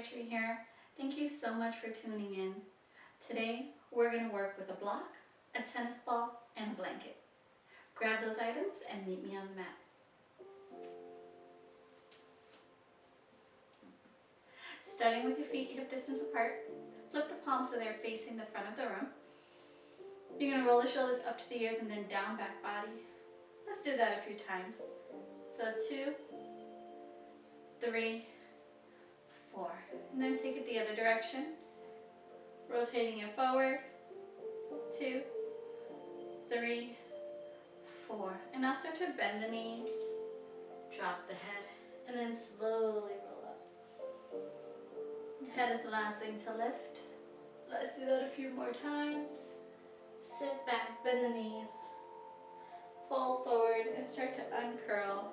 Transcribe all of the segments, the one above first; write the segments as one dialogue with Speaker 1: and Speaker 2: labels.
Speaker 1: Gaitrie here. Thank you so much for tuning in. Today we're going to work with a block, a tennis ball, and a blanket. Grab those items and meet me on the mat. Starting with your feet hip distance apart, flip the palms so they're facing the front of the room. You're going to roll the shoulders up to the ears and then down back body. Let's do that a few times. So 2, 3, 4. And then take it the other direction. Rotating it forward. 2, 3, 4. And now start to bend the knees. Drop the head. And then slowly roll up. The head is the last thing to lift. Let's do that a few more times. Sit back, bend the knees. Fold forward and start to uncurl.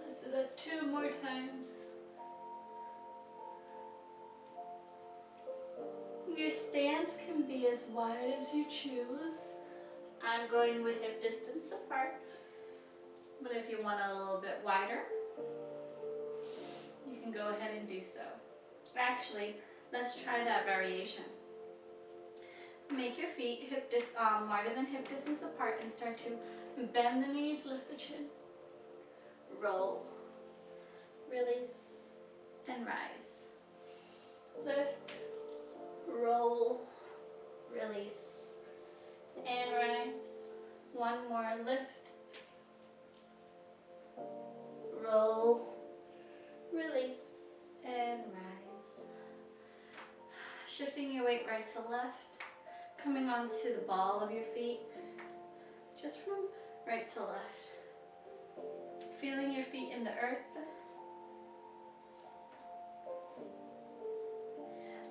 Speaker 1: Let's do that 2 more times. Your stance can be as wide as you choose. I'm going with hip distance apart, but if you want it a little bit wider, you can go ahead and do so. Actually, let's try that variation. Make your feet wider than hip distance apart and start to bend the knees, lift the chin. Roll, release, and rise. Lift, roll, release, and rise. One more, lift, roll, release, and rise. Shifting your weight right to left, coming onto the ball of your feet, just from right to left. Feeling your feet in the earth.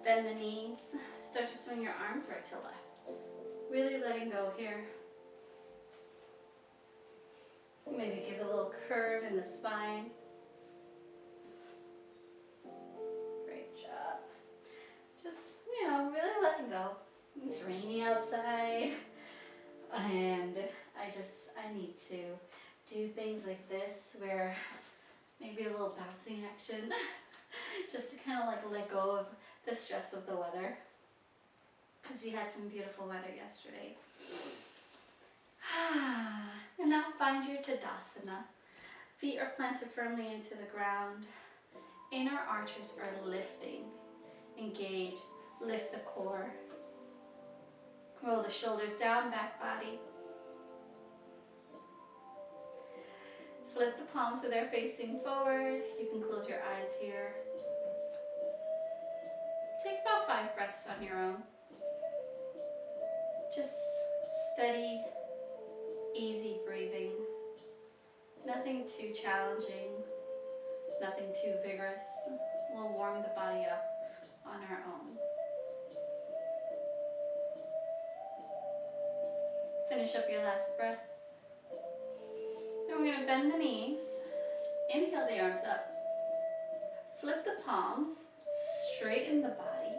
Speaker 1: Bend the knees. Start to swing your arms right to left. Really letting go here. Maybe give a little curve in the spine. Great job. Just, really letting go. It's rainy outside. And I need to do things like this where maybe a little bouncing action. Just to kind of like let go of the stress of the weather, because we had some beautiful weather yesterday. And now find your Tadasana. Feet are planted firmly into the ground. Inner arches are lifting. Engage, lift the core. Roll the shoulders down, back body. Flip the palms so they're facing forward. You can close your eyes here. Take about 5 breaths on your own. Just steady, easy breathing. Nothing too challenging, nothing too vigorous. We'll warm the body up on our own. Finish up your last breath. Then we're going to bend the knees. Inhale the arms up. Flip the palms. Straighten the body.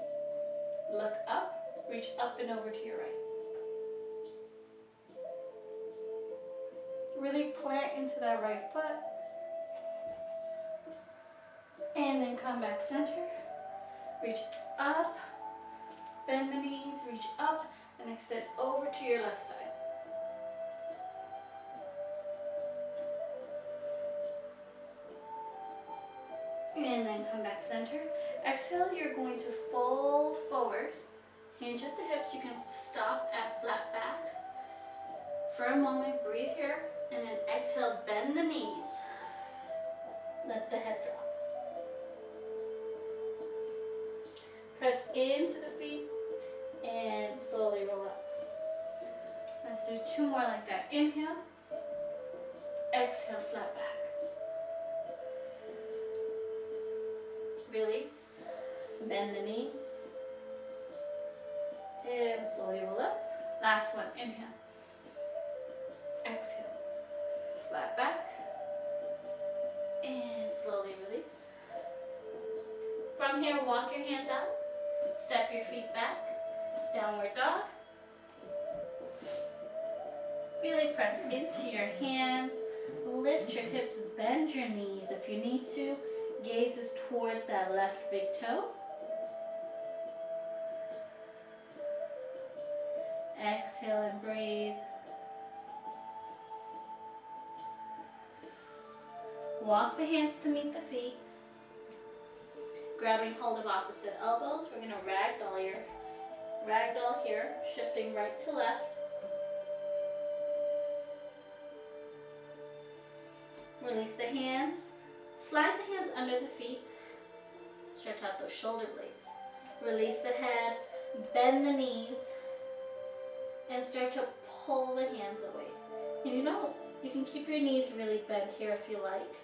Speaker 1: Look up. Reach up and over to your right. Really plant into that right foot. And then come back center. Reach up. Bend the knees. Reach up and extend over to your left side. And then come back center. Exhale, you're going to fold forward. Hinge at the hips. You can stop at flat back. For a moment, breathe here. And then exhale, bend the knees. Let the head drop. Press into the feet and slowly roll up. Let's do 2 more like that. Inhale. Exhale, flat back. Release, bend the knees, and slowly roll up. Last one, inhale, exhale, flat back, and slowly release. From here, walk your hands out, step your feet back, downward dog. Really press into your hands, lift your hips, bend your knees if you need to. Gaze is towards that left big toe. Exhale and breathe. Walk the hands to meet the feet. Grabbing hold of opposite elbows. We're going to ragdoll here, shifting right to left. Release the hands. Slide the hands under the feet. Stretch out those shoulder blades. Release the head. Bend the knees. And start to pull the hands away. And you can keep your knees really bent here if you like.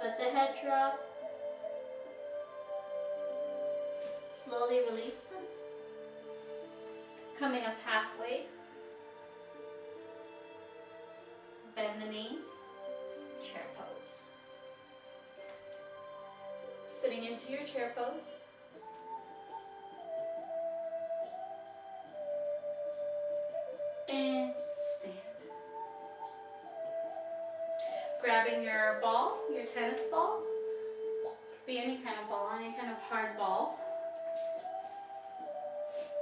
Speaker 1: Let the head drop. Slowly release. Coming up halfway. Bend the knees. Chair pose. Sitting into your chair pose. And stand. Grabbing your ball, your tennis ball. Could be any kind of ball, any kind of hard ball.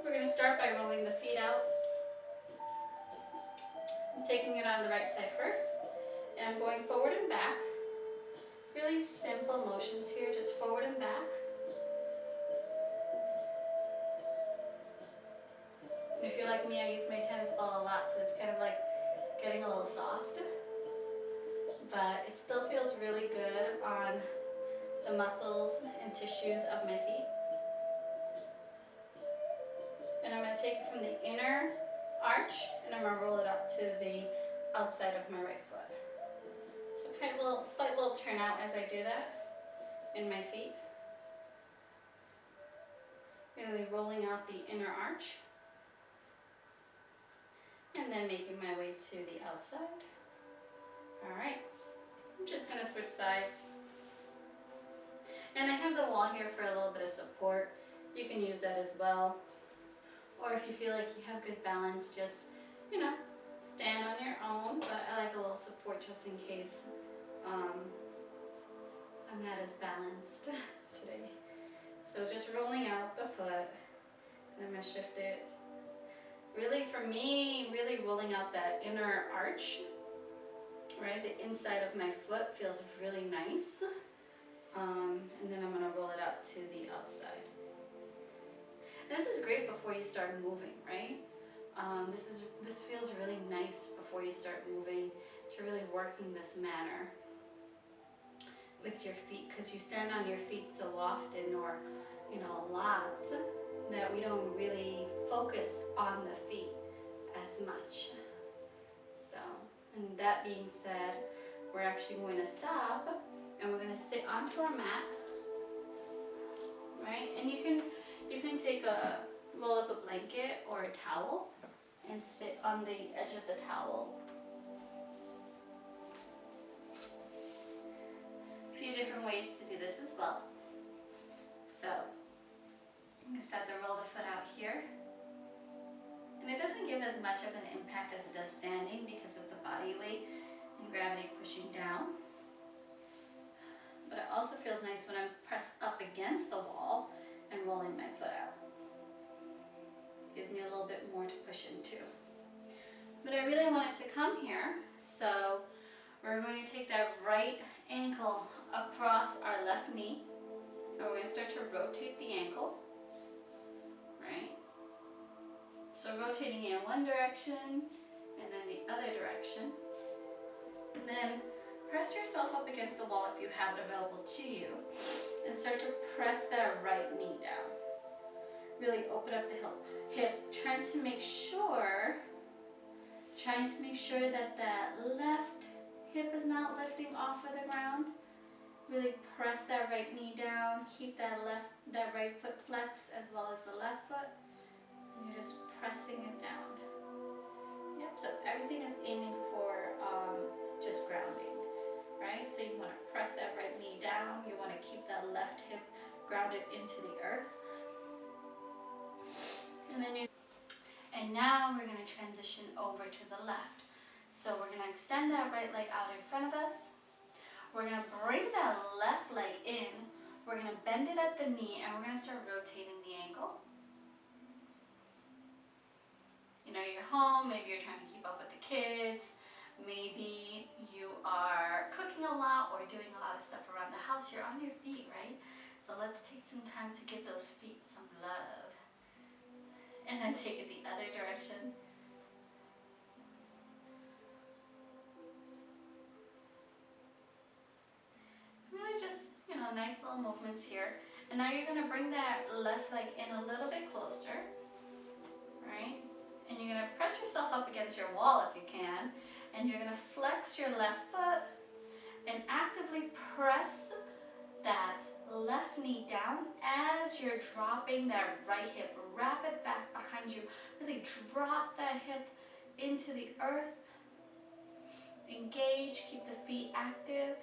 Speaker 1: We're going to start by rolling the feet out. I'm taking it on the right side first. And I'm going forward and back. Really simple motions here, just forward and back. And if you're like me, I use my tennis ball a lot, so it's kind of like getting a little soft. But it still feels really good on the muscles and tissues of my feet. And I'm going to take it from the inner arch and I'm going to roll it up to the outside of my right foot. So kind of a slight little turnout as I do that in my feet. Really rolling out the inner arch. And then making my way to the outside. Alright, I'm just going to switch sides. And I have the wall here for a little bit of support. You can use that as well. Or if you feel like you have good balance, just, stand on your own. But I like a little support just in case I'm not as balanced today. So just rolling out the foot. And I'm going to shift it. Really, for me, really rolling out that inner arch. Right, the inside of my foot feels really nice. And then I'm going to roll it out to the outside. And this is great before you start moving, right? This feels really nice before you start moving, to really working this manner with your feet, because you stand on your feet so often, or a lot, that we don't really focus on the feet as much. So, and that being said, we're actually going to stop and we're going to sit onto our mat, right? And you can take a roll up a blanket or a towel and sit on the edge of the towel. A few different ways to do this as well. So I'm going to start to roll the foot out here. And it doesn't give as much of an impact as it does standing because of the body weight and gravity pushing down. But it also feels nice when I'm pressed up against the wall and rolling my foot out. Gives me a little bit more to push into. But I really want it to come here, so we're going to take that right ankle across our left knee, and we're going to start to rotate the ankle, right? So rotating in one direction and then the other direction. And then press yourself up against the wall if you have it available to you, and start to press that right knee down. Really open up the hip, trying to make sure that that left hip is not lifting off of the ground. Really press that right knee down. Keep that right foot flexed as well as the left foot. And you're just pressing it down. Yep. So everything is aiming for just grounding, right? So you want to press that right knee down. You want to keep that left hip grounded into the earth. And now we're going to transition over to the left. So we're going to extend that right leg out in front of us. We're gonna bring that left leg in. We're gonna bend it at the knee and we're gonna start rotating the ankle. You know, you're home, maybe you're trying to keep up with the kids, maybe you are cooking a lot or doing a lot of stuff around the house. You're on your feet, right? So let's take some time to give those feet some love. And then take it the other direction. Really just, you know, nice little movements here. And now you're gonna bring that left leg in a little bit closer, right? And you're gonna press yourself up against your wall if you can. And you're gonna flex your left foot and actively press that left knee down as you're dropping that right hip. Wrap it back behind you. Really drop that hip into the earth. Engage, keep the feet active.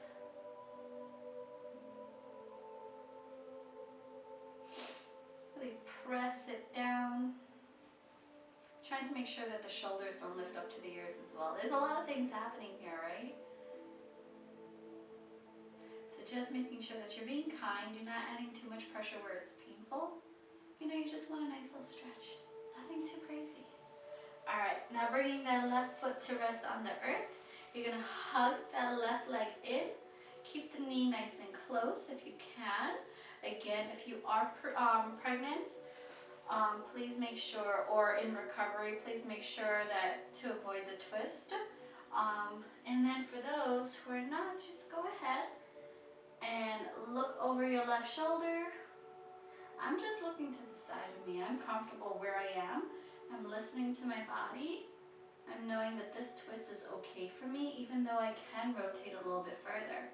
Speaker 1: Really press it down. Trying to make sure that the shoulders don't lift up to the ears as well. There's a lot of things happening here, right? So just making sure that you're being kind. You're not adding too much pressure where it's painful. You know, you just want a nice little stretch. Nothing too crazy. All right, now bringing that left foot to rest on the earth. You're gonna hug that left leg in. Keep the knee nice and close if you can. Again, if you are pregnant, please make sure, or in recovery, please make sure that to avoid the twist. And then for those who are not, just go ahead and look over your left shoulder. I'm just looking to the side of me. I'm comfortable where I am. I'm listening to my body. I'm knowing that this twist is okay for me, even though I can rotate a little bit further.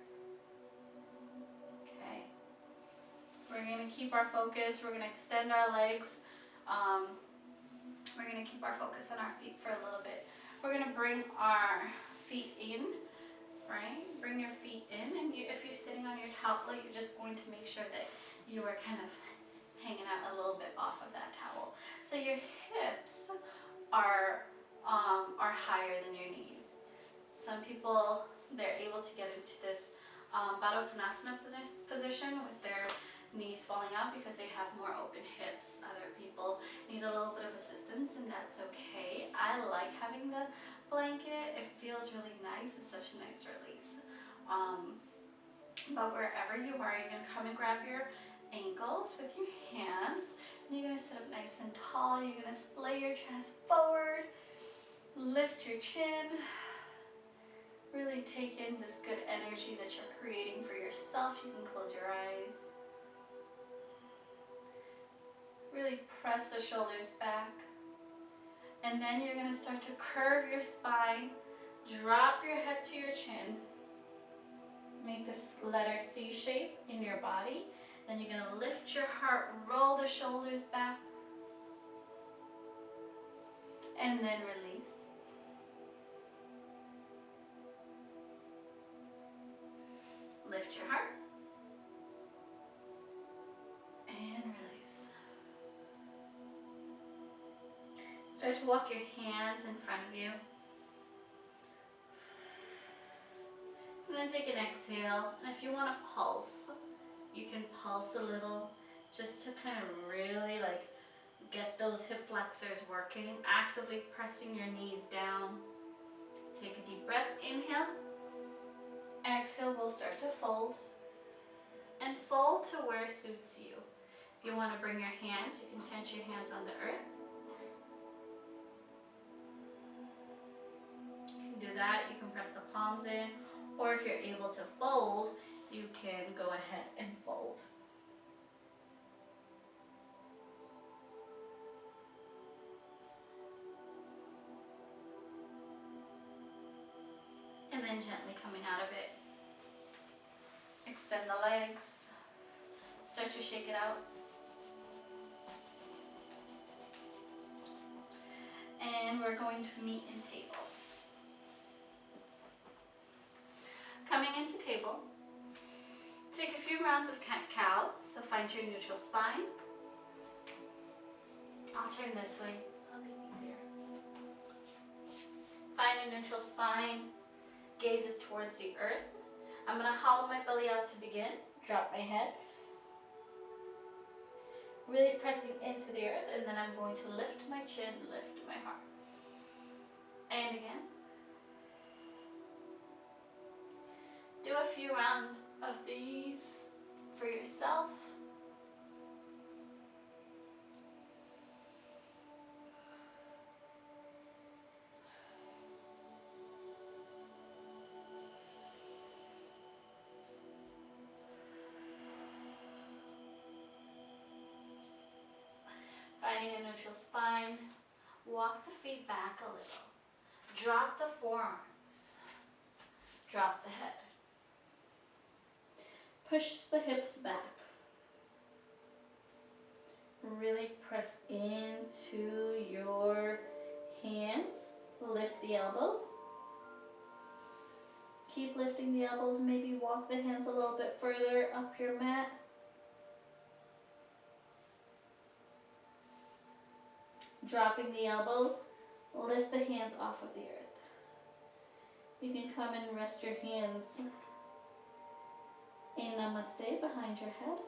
Speaker 1: Okay. We're gonna keep our focus. We're gonna extend our legs. We're gonna keep our focus on our feet for a little bit. We're gonna bring our feet in, right? Bring your feet in, and if you're sitting on your towel, you're just going to make sure that you are kind of hanging out a little bit off of that towel. So your hips are higher than your knees. Some people, they're able to get into this Baddha Konasana position with their knees falling out because they have more open hips. Other people need a little bit of assistance, and that's okay. I like having the blanket. It feels really nice. It's such a nice release. But wherever you are, you're going to come and grab your ankles with your hands, and you're going to sit up nice and tall. You're going to splay your chest forward, lift your chin. Really take in this good energy that you're creating for yourself. You can close your eyes. Really press the shoulders back. And then you're going to start to curve your spine. Drop your head to your chin. Make this letter C shape in your body. Then you're going to lift your heart, roll the shoulders back. And then release. Lift your heart. And release. Start to walk your hands in front of you. And then take an exhale. And if you want to pulse, you can pulse a little just to kind of really get those hip flexors working. Actively pressing your knees down. Take a deep breath. Inhale. Exhale, we'll start to fold. And fold to where suits you. If you want to bring your hands, you can tense your hands on the earth. You can do that. You can press the palms in. Or if you're able to fold, you can go ahead and fold. And then gently coming out of it. Extend the legs. Start to shake it out. And we're going to meet in table. Coming into table, take a few rounds of cat-cow, so find your neutral spine. I'll turn this way, that'll be easier. Find a neutral spine, gazes towards the earth. I'm going to hollow my belly out to begin. Drop my head. Really pressing into the earth, and then I'm going to lift my chin, lift my heart. And again. Do a few rounds of these for yourself. Finding a neutral spine, walk the feet back a little. Drop the forearms, drop the head. Push the hips back. Really press into your hands, lift the elbows. Keep lifting the elbows, maybe walk the hands a little bit further up your mat. Dropping the elbows, lift the hands off of the earth. You can come and rest your hands in Namaste behind your head.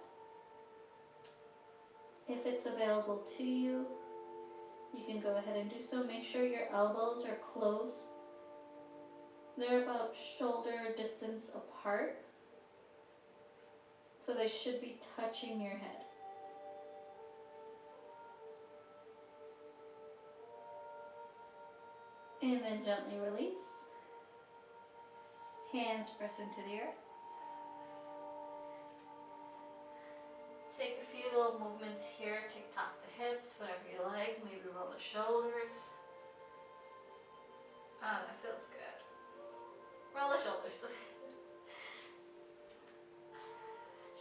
Speaker 1: If it's available to you, you can go ahead and do so. Make sure your elbows are close. They're about shoulder distance apart, so they should be touching your head. And then gently release. Hands press into the earth. Take a few little movements here. Tick-tock the hips, whatever you like. Maybe roll the shoulders. Ah, that feels good. Roll the shoulders.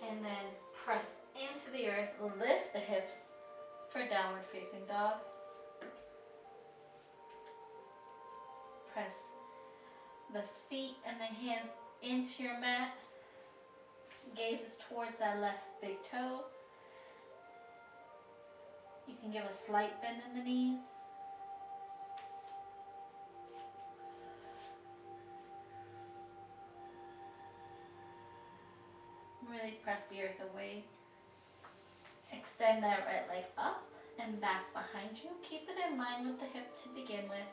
Speaker 1: And then press into the earth. Lift the hips for downward facing dog. Press the feet and the hands into your mat. Gazes towards that left big toe. You can give a slight bend in the knees. Really press the earth away. Extend that right leg up and back behind you. Keep it in line with the hip to begin with.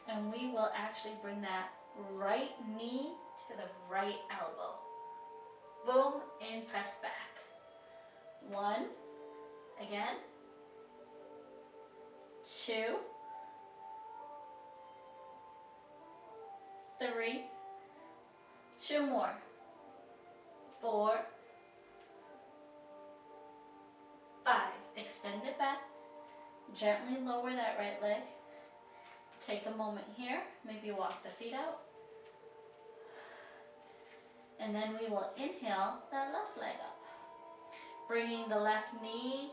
Speaker 1: And we will actually bring that right knee to the right elbow. Boom, and press back. 1, again. 2, 3, 2 more. 4, 5. Extend it back. Gently lower that right leg. Take a moment here. Maybe walk the feet out. And then we will inhale that left leg up. Bringing the left knee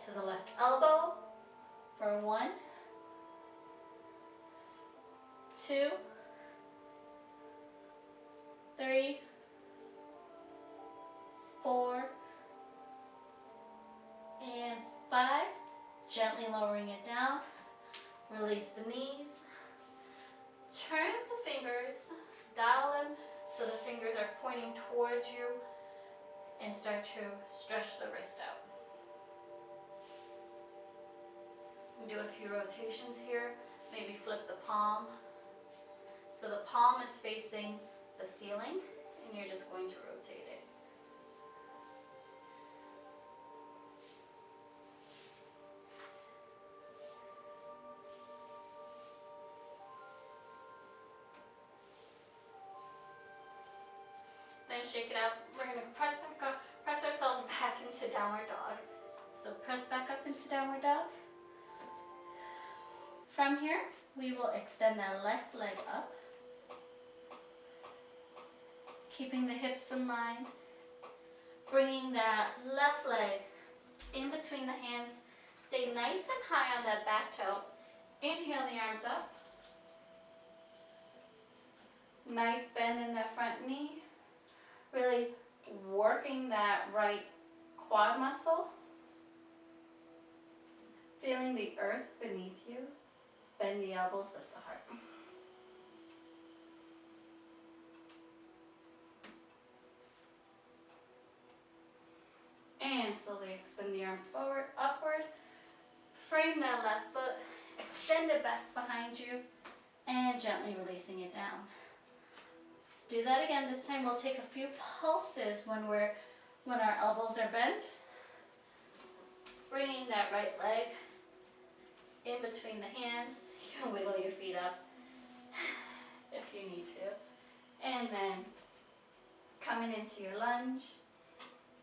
Speaker 1: to the left elbow for 1, 2, 3, 4, and 5. Gently lowering it down. Release the knees. Turn the fingers, dial them so the fingers are pointing towards you, and start to stretch the wrist out. Do a few rotations here. Maybe flip the palm. So the palm is facing the ceiling, and you're just going to rotate it. Then shake it out. We're going to press ourselves back into downward dog. So press back up into downward dog. From here, we will extend that left leg up, keeping the hips in line, bringing that left leg in between the hands. Stay nice and high on that back toe. Inhale the arms up. Nice bend in that front knee. Really working that right quad muscle. Feeling the earth beneath you. Bend the elbows, lift the heart. And slowly extend the arms forward, upward. Frame that left foot, extend it back behind you, and gently releasing it down. Let's do that again. This time we'll take a few pulses when our elbows are bent. Bringing that right leg in between the hands. You can wiggle your feet up if you need to. And then coming into your lunge.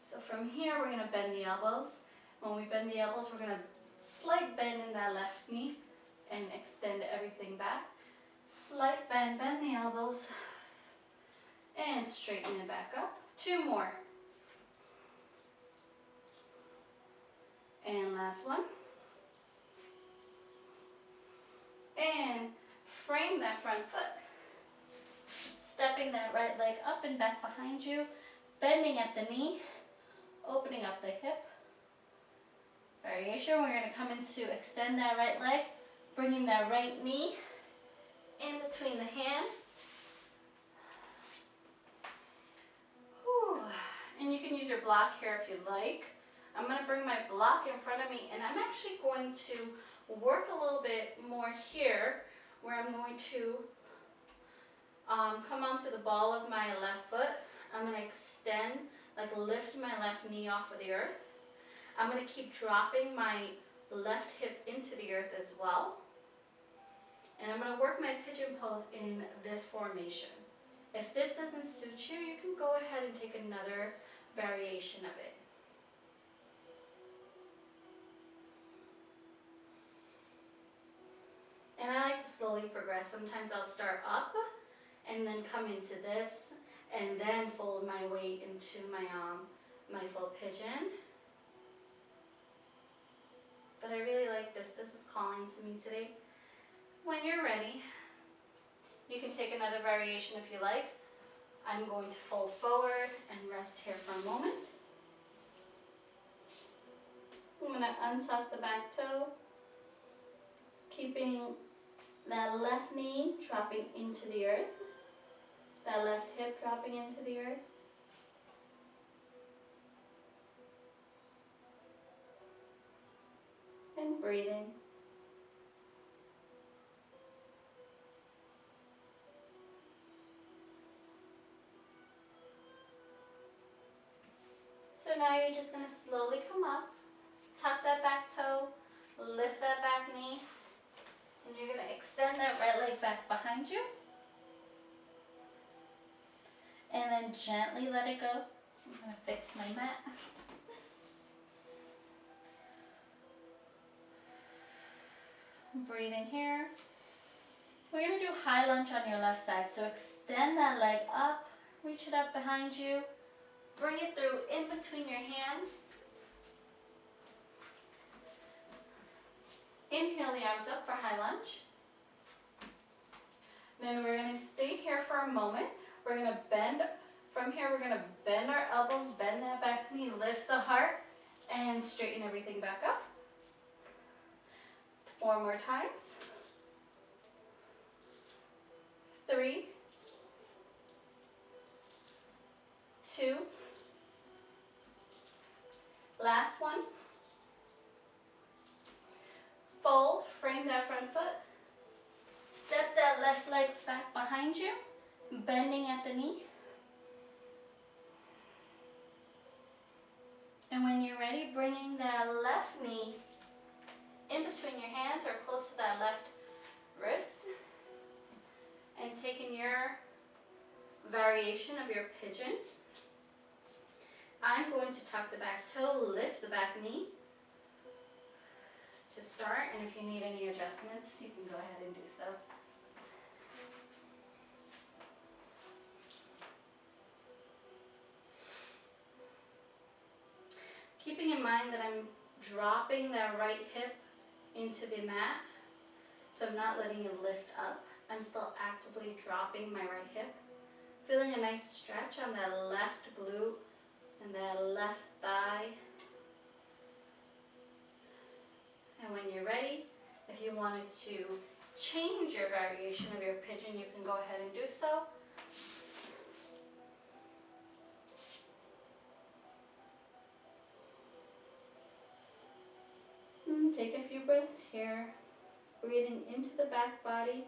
Speaker 1: So from here, we're gonna bend the elbows. When we bend the elbows, we're gonna slight bend in that left knee and extend everything back. Slight bend, bend the elbows, and straighten it back up. 2 more. And last one. And frame that front foot. Stepping that right leg up and back behind you, bending at the knee, opening up the hip. Variation, we're going to come into extend that right leg, bringing that right knee in between the hands. Whew. And you can use your block here if you'd like. I'm going to bring my block in front of me, and I'm actually going to work a little bit more here, where I'm going to come onto the ball of my left foot. I'm going to extend, like lift my left knee off of the earth. I'm going to keep dropping my left hip into the earth as well. And I'm going to work my pigeon pose in this formation. If this doesn't suit you, you can go ahead and take another variation of it. And I like to slowly progress. Sometimes I'll start up and then come into this and then fold my weight into my full pigeon. But I really like this. This is calling to me today. When you're ready, you can take another variation if you like. I'm going to fold forward and rest here for a moment. I'm going to untuck the back toe, keeping that left knee dropping into the earth, that left hip dropping into the earth. And breathing. So now you're just going to slowly come up, tuck that back toe, lift that back knee, and you're going to extend that right leg back behind you. And then gently let it go. I'm going to fix my mat. Breathing here. We're going to do high lunge on your left side. So extend that leg up, reach it up behind you, bring it through in between your hands. Inhale the arms up for high lunge. Then we're going to stay here for a moment. We're going to bend. From here, we're going to bend our elbows, bend that back knee, lift the heart, and straighten everything back up. 4 more times. 3, 2, last one. Fold, frame that front foot. Step that left leg back behind you, bending at the knee. And when you're ready, bringing that left knee in between your hands or close to that left wrist. And taking your variation of your pigeon, I'm going to tuck the back toe, lift the back knee to start. And if you need any adjustments, you can go ahead and do so. Keeping in mind that I'm dropping that right hip into the mat, so I'm not letting it lift up. I'm still actively dropping my right hip. Feeling a nice stretch on that left glute and that left thigh. And when you're ready, if you wanted to change your variation of your pigeon, you can go ahead and do so. take a few breaths here, breathing into the back body.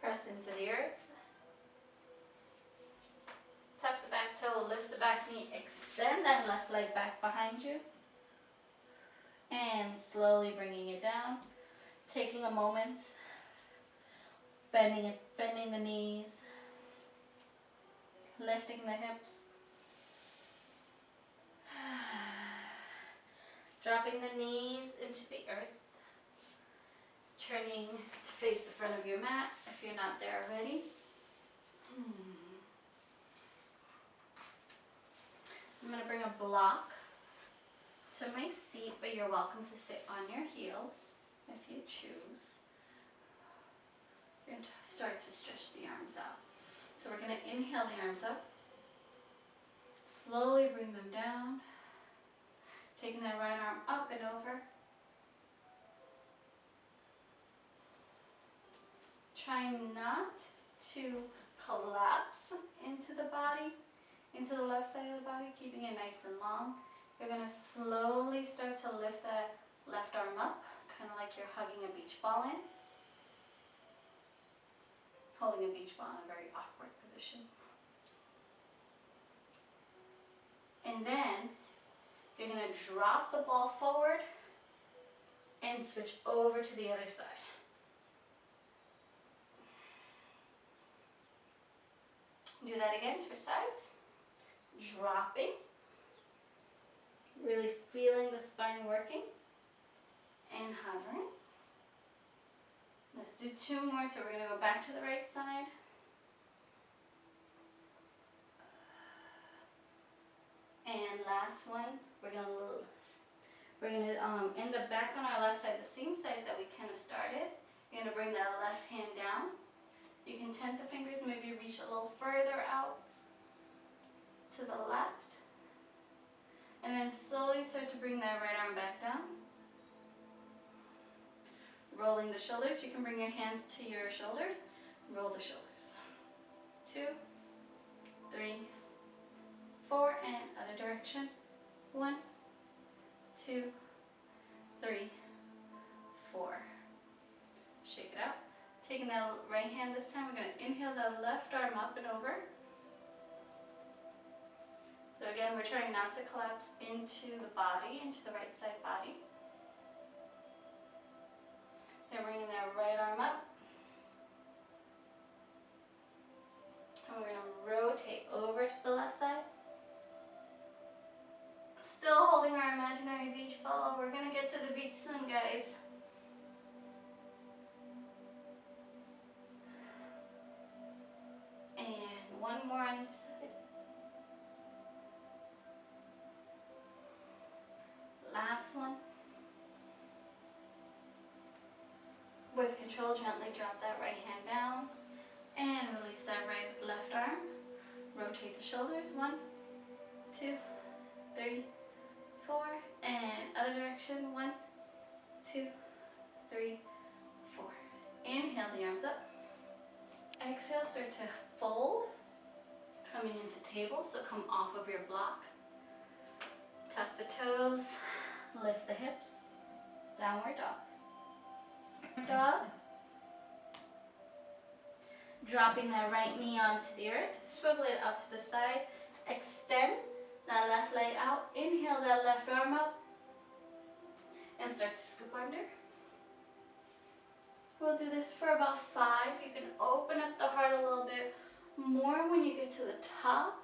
Speaker 1: Press into the earth. Tuck the back toe, lift the back knee, extend that left leg back behind you. And slowly bringing it down. Taking a moment, bending the knees, lifting the hips. Dropping the knees into the earth. Turning to face the front of your mat if you're not there already. I'm going to bring a block to my seat, but you're welcome to sit on your heels if you choose. And start to stretch the arms out. So we're going to inhale the arms up. Slowly bring them down. Taking that right arm up and over. Trying not to collapse into the body, into the left side of the body, keeping it nice and long. You're going to slowly start to lift that left arm up, kind of like you're hugging a beach ball in. Holding a beach ball in a very awkward position. And then you're going to drop the ball forward and switch over to the other side. Do that again, switch sides. Dropping. Really feeling the spine working. And hovering. Let's do two more, so we're going to go back to the right side. And last one, we're going to end up back on our left side, the same side that we kind of started. You're going to bring that left hand down. You can tent the fingers, maybe reach a little further out to the left. And then slowly start to bring that right arm back down. Rolling the shoulders. You can bring your hands to your shoulders. Roll the shoulders. 2, 3, 4, and other direction. 1, 2, 3, 4. Shake it out. Taking that right hand this time, we're going to inhale the left arm up and over. So again, we're trying not to collapse into the body, into the right side body. Then bringing that right arm up. And we're going to rotate over to the left side. Still holding our imaginary beach ball. We're going to get to the beach soon, guys. And one more on each side. Last one. With control, gently drop that right hand down and release that left arm. Rotate the shoulders. 1, 2, 3, 4, and other direction. 1, 2, 3, 4. Inhale the arms up. Exhale, start to fold, coming into table, so come off of your block. Tuck the toes, lift the hips, downward dog. Dog. Dropping that right knee onto the earth, swivel it out to the side, extend that left leg out, inhale that left arm up, and start to scoop under. We'll do this for about 5. You can open up the heart a little bit more when you get to the top.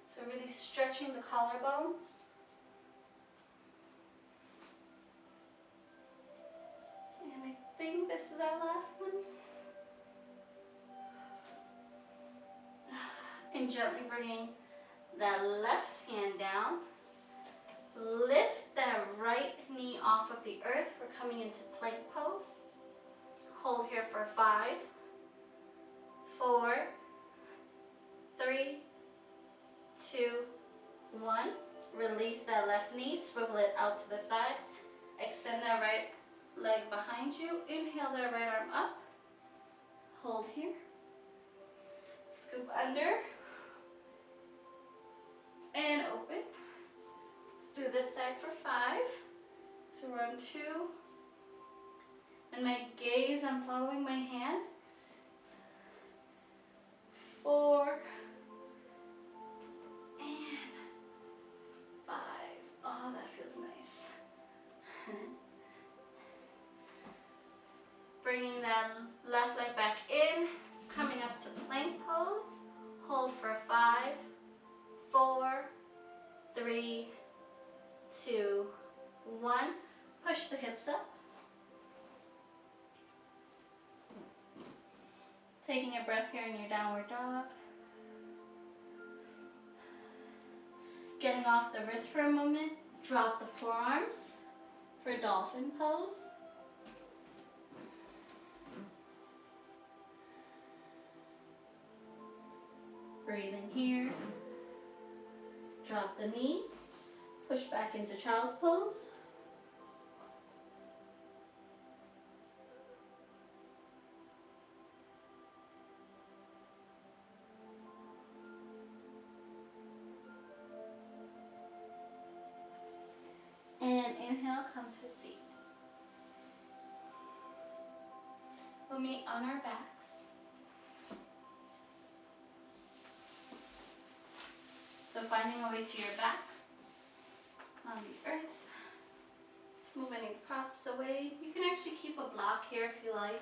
Speaker 1: So really stretching the collarbones. And I think this is our last one. And gently bringing that left hand down. Lift that right knee off of the earth. We're coming into plank pose. Hold here for 5, 4, 3, 2, 1. Release that left knee, swivel it out to the side. Extend that right leg behind you. Inhale that right arm up. Hold here. Scoop under. And open. Let's do this side for 5. So we're on 2. And my gaze, I'm following my hand. 4. And 5. Oh, that feels nice. Bringing that left leg back in, coming up to plank pose. Hold for 5, 4, 3, 2, 1. Push the hips up. Taking a breath here in your downward dog. Getting off the wrist for a moment. Drop the forearms for dolphin pose. Breathing here. Drop the knees. Push back into child's pose. And inhale, come to a seat. We'll meet on our backs. So finding a way to your back on the earth. Move any props away. You can actually keep a block here if you like.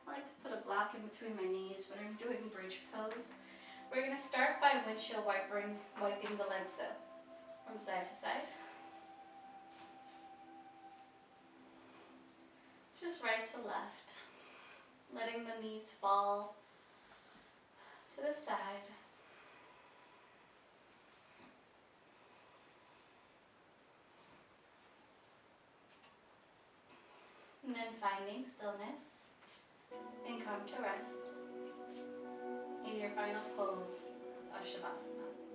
Speaker 1: I like to put a block in between my knees when I'm doing bridge pose. We're going to start by windshield wiping the legs though, from side to side. Just right to left. Letting the knees fall to the side. And then finding stillness and come to rest in your final pose of Shavasana.